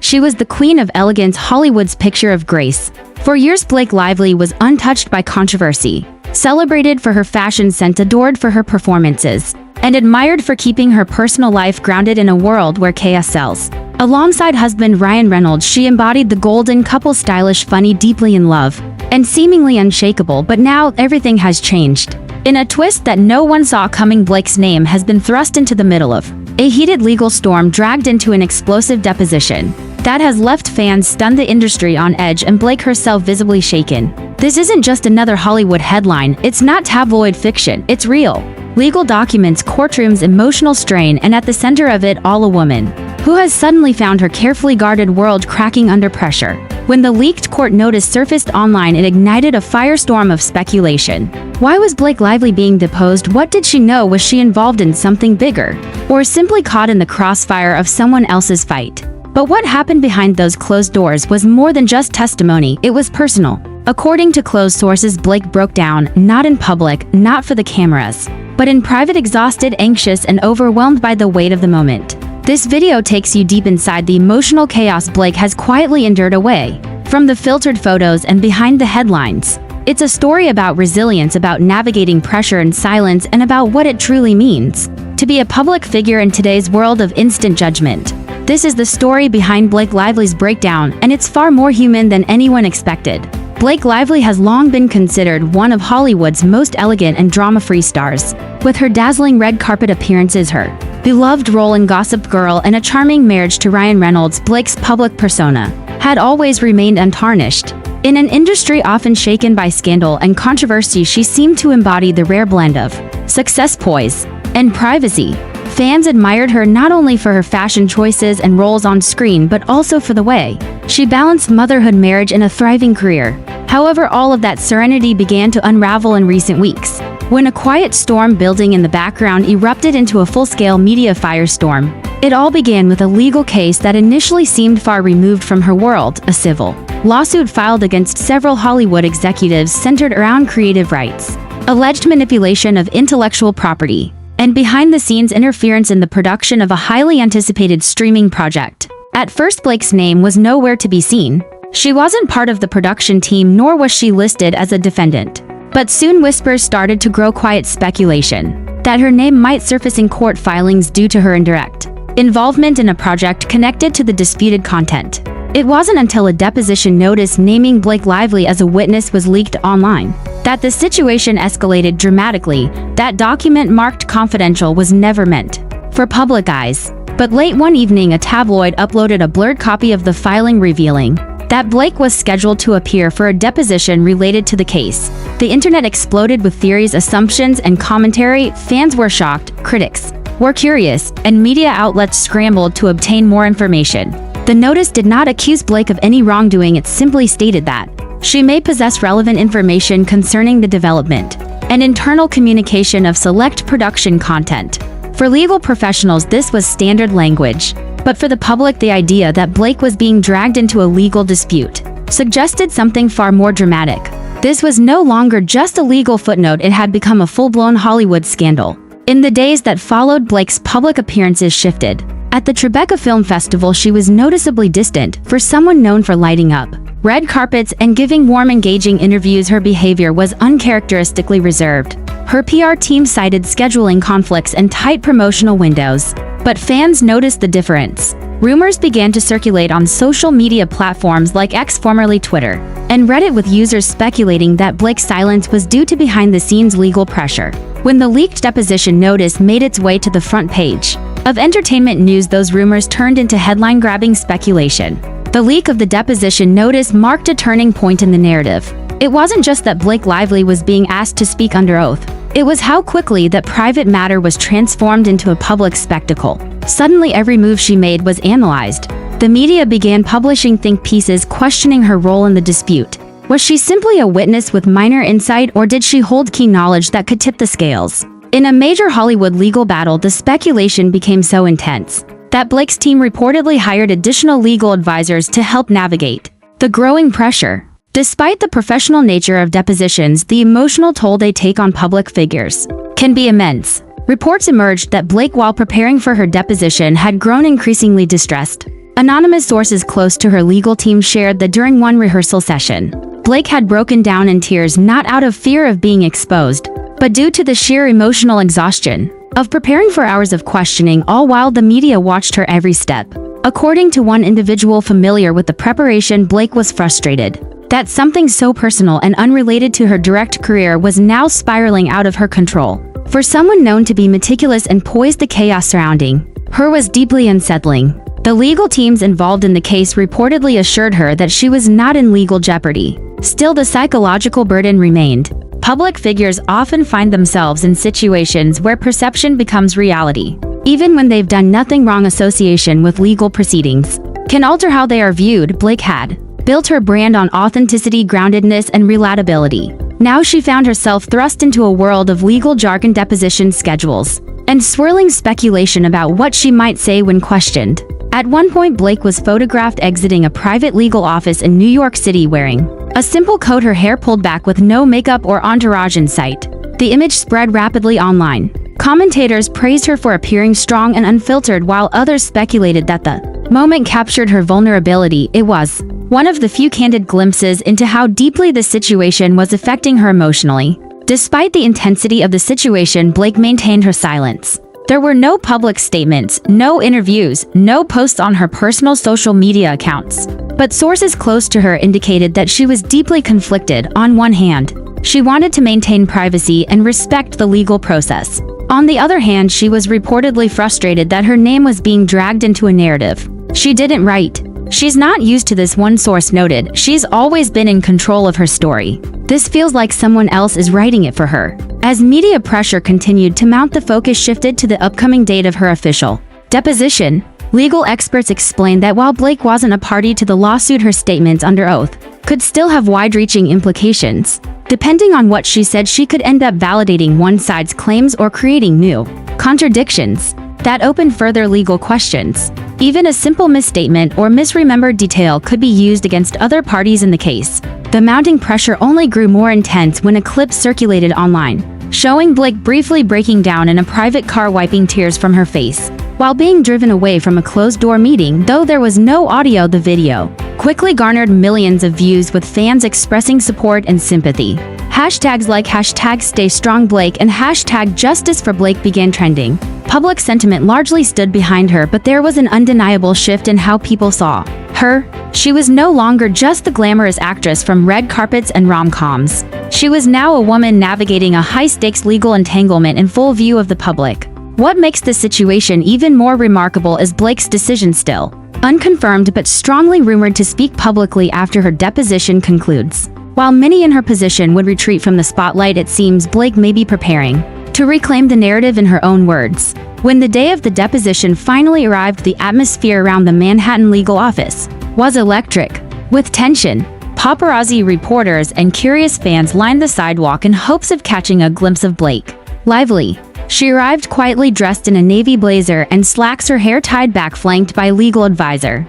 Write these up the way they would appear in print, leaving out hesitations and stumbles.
She was the queen of elegance, Hollywood's picture of grace. For years, Blake Lively was untouched by controversy, celebrated for her fashion sense, adored for her performances, and admired for keeping her personal life grounded in a world where chaos sells. Alongside husband Ryan Reynolds, she embodied the golden couple, stylish, funny, deeply in love, and seemingly unshakable. But now everything has changed. In a twist that no one saw coming, Blake's name has been thrust into the middle of a heated legal storm, dragged into an explosive deposition that has left fans stunned, the industry on edge, and Blake herself visibly shaken. This isn't just another Hollywood headline. It's not tabloid fiction. It's real. Legal documents, courtrooms, emotional strain, and at the center of it all, a woman who has suddenly found her carefully guarded world cracking under pressure. When the leaked court notice surfaced online, it ignited a firestorm of speculation. Why was Blake Lively being deposed? What did she know? Was she involved in something bigger, or simply caught in the crossfire of someone else's fight? But what happened behind those closed doors was more than just testimony. It was personal. According to close sources, Blake broke down, not in public, not for the cameras, but in private, exhausted, anxious, and overwhelmed by the weight of the moment. This video takes you deep inside the emotional chaos Blake has quietly endured, away from the filtered photos and behind the headlines. It's a story about resilience, about navigating pressure and silence, and about what it truly means to be a public figure in today's world of instant judgment. This is the story behind Blake Lively's breakdown, and it's far more human than anyone expected. Blake Lively has long been considered one of Hollywood's most elegant and drama-free stars. With her dazzling red carpet appearances, her beloved role in Gossip Girl, and a charming marriage to Ryan Reynolds, Blake's public persona had always remained untarnished. In an industry often shaken by scandal and controversy, she seemed to embody the rare blend of success, poise, and privacy. Fans admired her not only for her fashion choices and roles on screen, but also for the way she balanced motherhood, marriage, and a thriving career. However, all of that serenity began to unravel in recent weeks, when a quiet storm building in the background erupted into a full-scale media firestorm. It all began with a legal case that initially seemed far removed from her world, a civil lawsuit filed against several Hollywood executives centered around creative rights, alleged manipulation of intellectual property, and behind-the-scenes interference in the production of a highly anticipated streaming project. At first, Blake's name was nowhere to be seen. She wasn't part of the production team, nor was she listed as a defendant. But soon whispers started to grow, quiet speculation that her name might surface in court filings due to her indirect involvement in a project connected to the disputed content. It wasn't until a deposition notice naming Blake Lively as a witness was leaked online that the situation escalated dramatically. That document, marked confidential, was never meant for public eyes. But late one evening, a tabloid uploaded a blurred copy of the filing, revealing that Blake was scheduled to appear for a deposition related to the case. The internet exploded with theories, assumptions, and commentary. Fans were shocked, critics were curious, and media outlets scrambled to obtain more information. The notice did not accuse Blake of any wrongdoing. It simply stated that she may possess relevant information concerning the development and internal communication of select production content. For legal professionals, this was standard language. But for the public, the idea that Blake was being dragged into a legal dispute suggested something far more dramatic. This was no longer just a legal footnote, it had become a full-blown Hollywood scandal. In the days that followed, Blake's public appearances shifted. At the Tribeca Film Festival, she was noticeably distant. For someone known for lighting up red carpets and giving warm, engaging interviews, her behavior was uncharacteristically reserved. Her PR team cited scheduling conflicts and tight promotional windows. But fans noticed the difference. Rumors began to circulate on social media platforms like X, formerly Twitter, and Reddit, with users speculating that Blake's silence was due to behind-the-scenes legal pressure. When the leaked deposition notice made its way to the front page of entertainment news, those rumors turned into headline-grabbing speculation. The leak of the deposition notice marked a turning point in the narrative. It wasn't just that Blake Lively was being asked to speak under oath. It was how quickly that private matter was transformed into a public spectacle. Suddenly, every move she made was analyzed. The media began publishing think pieces questioning her role in the dispute. Was she simply a witness with minor insight, or did she hold key knowledge that could tip the scales? In a major Hollywood legal battle, the speculation became so intense that Blake's team reportedly hired additional legal advisors to help navigate the growing pressure. Despite the professional nature of depositions, the emotional toll they take on public figures can be immense. Reports emerged that Blake, while preparing for her deposition, had grown increasingly distressed. Anonymous sources close to her legal team shared that during one rehearsal session, Blake had broken down in tears not out of fear of being exposed, but due to the sheer emotional exhaustion of preparing for hours of questioning, all while the media watched her every step. According to one individual familiar with the preparation, Blake was frustrated that something so personal and unrelated to her direct career was now spiraling out of her control. For someone known to be meticulous and poised, the chaos surrounding her was deeply unsettling. The legal teams involved in the case reportedly assured her that she was not in legal jeopardy. Still, the psychological burden remained. Public figures often find themselves in situations where perception becomes reality. Even when they've done nothing wrong, association with legal proceedings can alter how they are viewed. Blake had built her brand on authenticity, groundedness, and relatability. Now she found herself thrust into a world of legal jargon, deposition schedules, and swirling speculation about what she might say when questioned. At one point, Blake was photographed exiting a private legal office in New York City wearing a simple coat, her hair pulled back with no makeup or entourage in sight. The image spread rapidly online. Commentators praised her for appearing strong and unfiltered, while others speculated that the moment captured her vulnerability. It was one of the few candid glimpses into how deeply the situation was affecting her emotionally. Despite the intensity of the situation, Blake maintained her silence. There were no public statements, no interviews, no posts on her personal social media accounts. But sources close to her indicated that she was deeply conflicted. On one hand, she wanted to maintain privacy and respect the legal process. On the other hand, she was reportedly frustrated that her name was being dragged into a narrative she didn't write. She's not used to this, one source noted. She's always been in control of her story. This feels like someone else is writing it for her. As media pressure continued to mount, the focus shifted to the upcoming date of her official deposition. Legal experts explained that while Blake wasn't a party to the lawsuit, her statements under oath could still have wide-reaching implications. Depending on what she said, she could end up validating one side's claims or creating new contradictions that open further legal questions. Even a simple misstatement or misremembered detail could be used against other parties in the case. The mounting pressure only grew more intense when a clip circulated online, showing Blake briefly breaking down in a private car, wiping tears from her face while being driven away from a closed-door meeting. Though there was no audio, the video quickly garnered millions of views, with fans expressing support and sympathy. Hashtags like #StayStrongBlake and #JusticeForBlake began trending. Public sentiment largely stood behind her, but there was an undeniable shift in how people saw her. She was no longer just the glamorous actress from red carpets and rom-coms. She was now a woman navigating a high-stakes legal entanglement in full view of the public. What makes this situation even more remarkable is Blake's decision, still unconfirmed but strongly rumored to speak publicly after her deposition concludes. While many in her position would retreat from the spotlight, it seems Blake may be preparing to reclaim the narrative in her own words. When the day of the deposition finally arrived, the atmosphere around the Manhattan legal office was electric. With tension, paparazzi, reporters, and curious fans lined the sidewalk in hopes of catching a glimpse of Blake. Lively, she arrived quietly dressed in a navy blazer and slacks, her hair tied back, flanked by legal advisors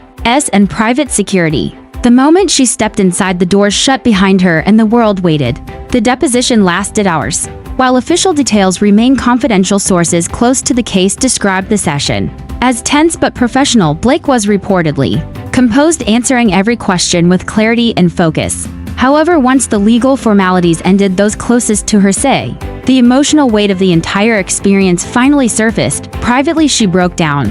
and private security. The moment she stepped inside, the doors shut behind her and the world waited. The deposition lasted hours. While official details remain confidential, sources close to the case described the session as tense but professional. Blake was reportedly composed, answering every question with clarity and focus. However, once the legal formalities ended, those closest to her say the emotional weight of the entire experience finally surfaced. Privately, she broke down.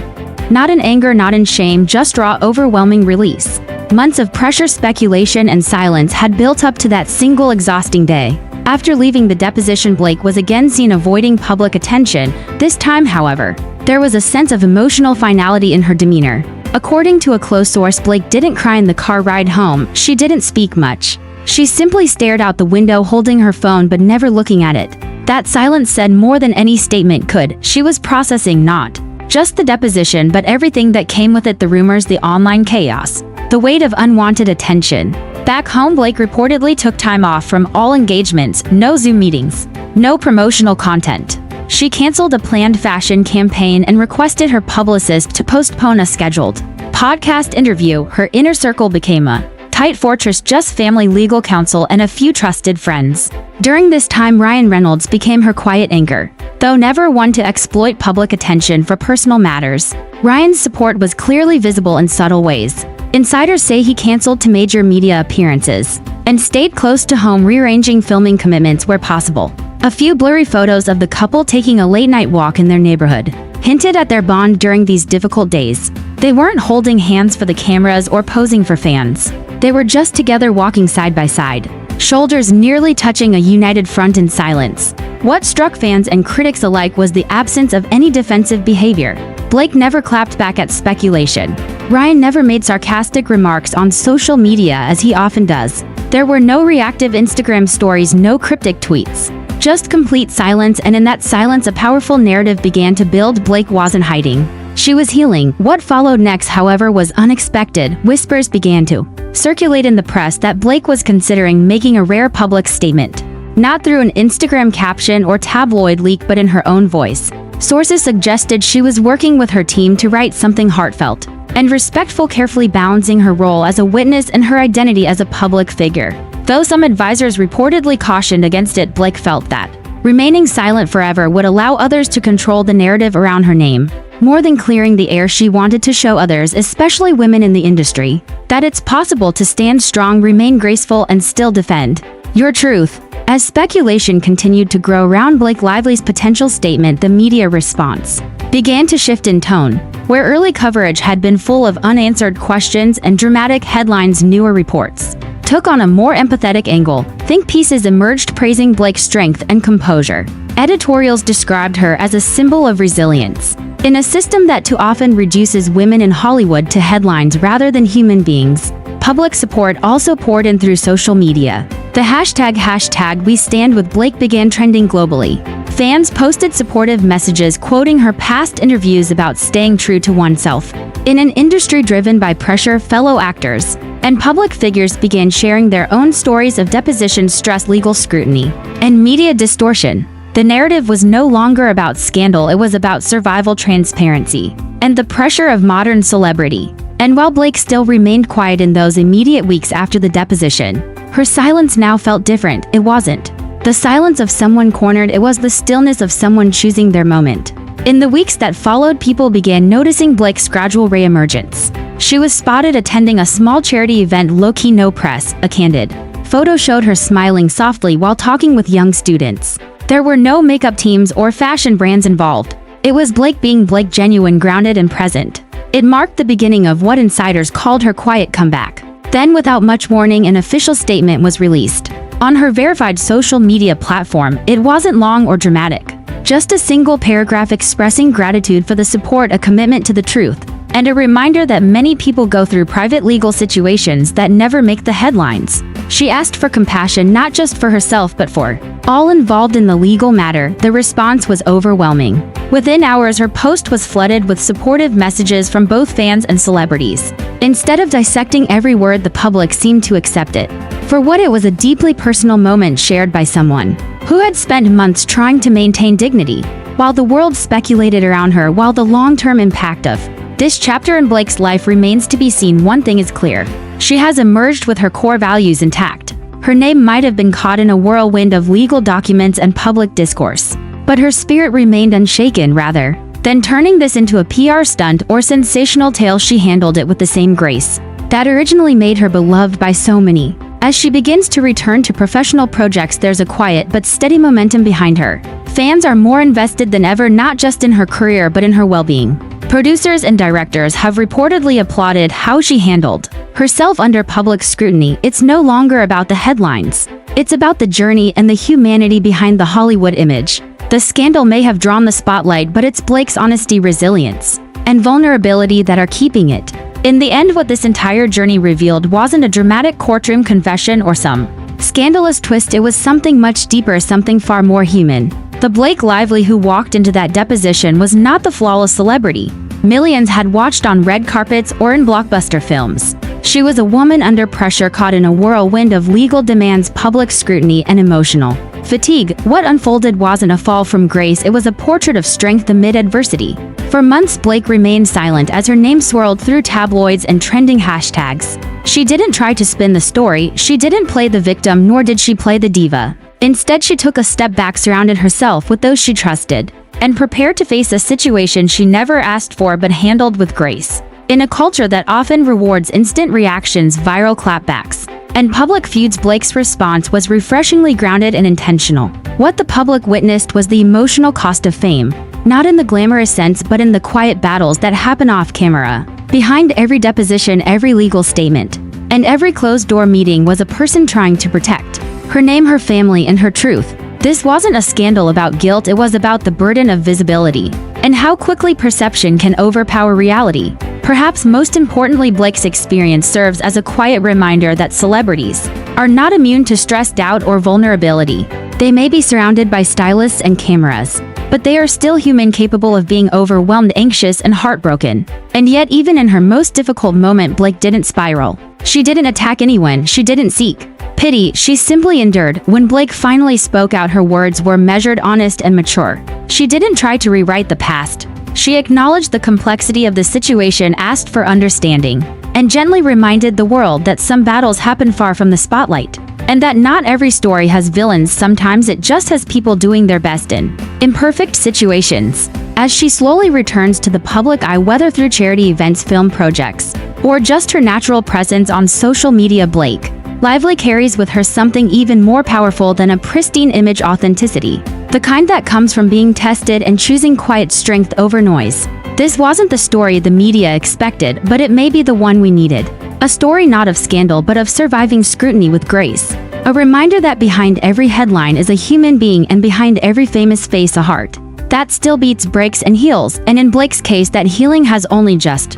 Not in anger, not in shame, just raw, overwhelming release. Months of pressure, speculation, and silence had built up to that single exhausting day. After leaving the deposition, Blake was again seen avoiding public attention. This time, however, there was a sense of emotional finality in her demeanor. According to a close source, Blake didn't cry in the car ride home. She didn't speak much. She simply stared out the window, holding her phone but never looking at it. That silence said more than any statement could. She was processing not just the deposition, but everything that came with it: the rumors, the online chaos, the weight of unwanted attention. Back home, Blake reportedly took time off from all engagements, no Zoom meetings, no promotional content. She canceled a planned fashion campaign and requested her publicist to postpone a scheduled podcast interview. Her inner circle became a tight fortress, just family, legal counsel, and a few trusted friends. During this time, Ryan Reynolds became her quiet anchor. Though never one to exploit public attention for personal matters, Ryan's support was clearly visible in subtle ways. Insiders say he canceled to major media appearances and stayed close to home, rearranging filming commitments where possible. A few blurry photos of the couple taking a late-night walk in their neighborhood hinted at their bond during these difficult days. They weren't holding hands for the cameras or posing for fans. They were just together walking side by side, shoulders nearly touching, a united front in silence. What struck fans and critics alike was the absence of any defensive behavior. Blake never clapped back at speculation. Ryan never made sarcastic remarks on social media as he often does. There were no reactive Instagram stories, no cryptic tweets. Just complete silence, and in that silence a powerful narrative began to build. Blake wasn't hiding. She was healing. What followed next, however, was unexpected. Whispers began to circulate in the press that Blake was considering making a rare public statement. Not through an Instagram caption or tabloid leak, but in her own voice. Sources suggested she was working with her team to write something heartfelt and respectful, carefully balancing her role as a witness and her identity as a public figure. Though some advisors reportedly cautioned against it, Blake felt that remaining silent forever would allow others to control the narrative around her name. More than clearing the air, she wanted to show others, especially women in the industry, that it's possible to stand strong, remain graceful, and still defend your truth. As speculation continued to grow around Blake Lively's potential statement, the media response began to shift in tone. Where early coverage had been full of unanswered questions and dramatic headlines, newer reports took on a more empathetic angle. Think pieces emerged praising Blake's strength and composure. Editorials described her as a symbol of resilience in a system that too often reduces women in Hollywood to headlines rather than human beings. Public support also poured in through social media. The hashtag #WeStandWithBlake began trending globally. Fans posted supportive messages quoting her past interviews about staying true to oneself. In an industry driven by pressure, fellow actors and public figures began sharing their own stories of deposition, stress, legal scrutiny, and media distortion. The narrative was no longer about scandal, it was about survival, transparency, and the pressure of modern celebrity. And while Blake still remained quiet in those immediate weeks after the deposition, her silence now felt different. It wasn't the silence of someone cornered, it was the stillness of someone choosing their moment. In the weeks that followed, people began noticing Blake's gradual reemergence. She was spotted attending a small charity event, low-key, no press. A candid photo showed her smiling softly while talking with young students. There were no makeup teams or fashion brands involved. It was Blake being Blake, genuine, grounded, and present. It marked the beginning of what insiders called her quiet comeback. Then, without much warning, an official statement was released. On her verified social media platform, it wasn't long or dramatic. Just a single paragraph expressing gratitude for the support, a commitment to the truth, and a reminder that many people go through private legal situations that never make the headlines. She asked for compassion, not just for herself but for all involved in the legal matter. The response was overwhelming. Within hours, her post was flooded with supportive messages from both fans and celebrities. Instead of dissecting every word, the public seemed to accept it for what it was, a deeply personal moment shared by someone who had spent months trying to maintain dignity. While the world speculated around her, while the long-term impact of this chapter in Blake's life remains to be seen, one thing is clear: she has emerged with her core values intact. Her name might have been caught in a whirlwind of legal documents and public discourse, but her spirit remained unshaken. Rather than turning this into a PR stunt or sensational tale, she handled it with the same grace that originally made her beloved by so many. As she begins to return to professional projects, there's a quiet but steady momentum behind her. Fans are more invested than ever, not just in her career but in her well-being. Producers and directors have reportedly applauded how she handled herself under public scrutiny. It's no longer about the headlines. It's about the journey and the humanity behind the Hollywood image. The scandal may have drawn the spotlight, but it's Blake's honesty, resilience, and vulnerability that are keeping it. In the end, what this entire journey revealed wasn't a dramatic courtroom confession or some scandalous twist. It was something much deeper, something far more human. The Blake Lively who walked into that deposition was not the flawless celebrity millions had watched on red carpets or in blockbuster films. She was a woman under pressure, caught in a whirlwind of legal demands, public scrutiny, and emotional fatigue. What unfolded wasn't a fall from grace, it was a portrait of strength amid adversity. For months, Blake remained silent as her name swirled through tabloids and trending hashtags. She didn't try to spin the story, she didn't play the victim, nor did she play the diva. Instead, she took a step back, surrounded herself with those she trusted, and prepared to face a situation she never asked for but handled with grace. In a culture that often rewards instant reactions, viral clapbacks, and public feuds, Blake's response was refreshingly grounded and intentional. What the public witnessed was the emotional cost of fame, not in the glamorous sense but in the quiet battles that happen off camera. Behind every deposition, every legal statement, and every closed-door meeting was a person trying to protect her name, her family, and her truth. This wasn't a scandal about guilt, it was about the burden of visibility, and how quickly perception can overpower reality. Perhaps most importantly, Blake's experience serves as a quiet reminder that celebrities are not immune to stress, doubt, or vulnerability. They may be surrounded by stylists and cameras, but they are still human, capable of being overwhelmed, anxious, and heartbroken. And yet, even in her most difficult moment, Blake didn't spiral. She didn't attack anyone, she didn't seek pity, she simply endured. When Blake finally spoke out, her words were measured, honest, and mature. She didn't try to rewrite the past. She acknowledged the complexity of the situation, asked for understanding, and gently reminded the world that some battles happen far from the spotlight, and that not every story has villains. Sometimes it just has people doing their best in imperfect situations. As she slowly returns to the public eye, whether through charity events, film projects, or just her natural presence on social media, Blake Lively carries with her something even more powerful than a pristine image: authenticity. The kind that comes from being tested and choosing quiet strength over noise. This wasn't the story the media expected, but it may be the one we needed. A story not of scandal but of surviving scrutiny with grace. A reminder that behind every headline is a human being, and behind every famous face a heart that still beats, breaks, and heals. And in Blake's case, that healing has only just